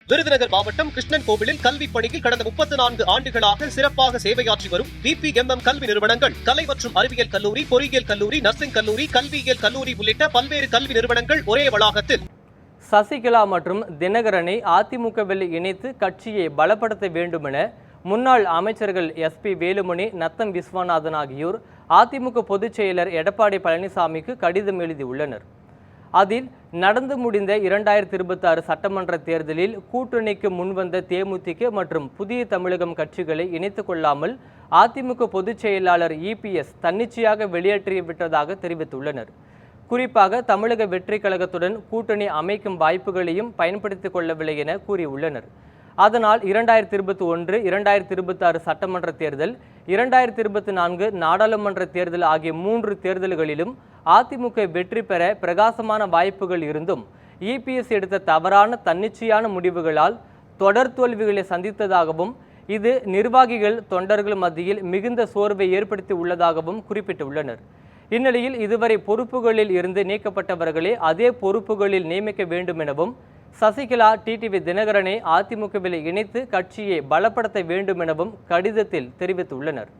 விருதுநகர் மாவட்டம் கிருஷ்ணன் கோவிலில் கல்வி பணியில் கடந்த 34 ஆண்டுகளாக சிறப்பாக சேவையாற்றி வரும் VPMM கல்வி நிறுவனங்கள், கலை மற்றும் அறிவியல் கல்லூரி, பொறியியல் கல்லூரி, நர்சிங் கல்லூரி, கல்வியியல் கல்லூரி உள்ளிட்ட பல்வேறு கல்வி நிறுவனங்கள் ஒரே வளாகத்தில். சசிகலா மற்றும் தினகரனை அதிமுகவில் இணைத்து கட்சியை பலப்படுத்த வேண்டும் என முன்னாள் அமைச்சர்கள் SP வேலுமணி, நத்தம் விஸ்வநாதன் ஆகியோர் அதிமுக பொதுச் செயலர் எடப்பாடி பழனிசாமிக்கு கடிதம் எழுதியுள்ளனர். அதில் நடந்து முடிந்த 2026 சட்டமன்ற தேர்தலில் கூட்டணிக்கு முன்வந்த தேமுதிக மற்றும் புதிய தமிழகம் கட்சிகளை இணைத்துக் கொள்ளாமல் அதிமுக பொதுச் செயலாளர் EPS தன்னிச்சையாக வெளியேற்றிவிட்டதாக தெரிவித்துள்ளனர். குறிப்பாக தமிழக வெற்றி கழகத்துடன் கூட்டணி அமைக்கும் வாய்ப்புகளையும் பயன்படுத்திக் கொள்ளவில்லை என கூறியுள்ளனர். அதனால் 2021, 2026 சட்டமன்ற தேர்தல், 2024 நாடாளுமன்ற தேர்தல் ஆகிய 3 தேர்தல்களிலும் அதிமுக வெற்றி பெற பிரகாசமான வாய்ப்புகள் இருந்தும் EPS எடுத்த தவறான தன்னிச்சையான முடிவுகளால் தொடர் தோல்விகளை சந்தித்ததாகவும் இது நிர்வாகிகள் தொண்டர்கள் மத்தியில் மிகுந்த சோர்வை ஏற்படுத்தி உள்ளதாகவும் குறிப்பிட்டுள்ளனர். இந்நிலையில் இதுவரை பொறுப்புகளில் இருந்து நீக்கப்பட்டவர்களே அதே பொறுப்புகளில் நியமிக்க வேண்டும் எனவும் சசிகலா, TTV தினகரனை அதிமுகவில் இணைத்து கட்சியை பலப்படுத்த வேண்டும் எனவும் கடிதத்தில் தெரிவித்துள்ளனர்.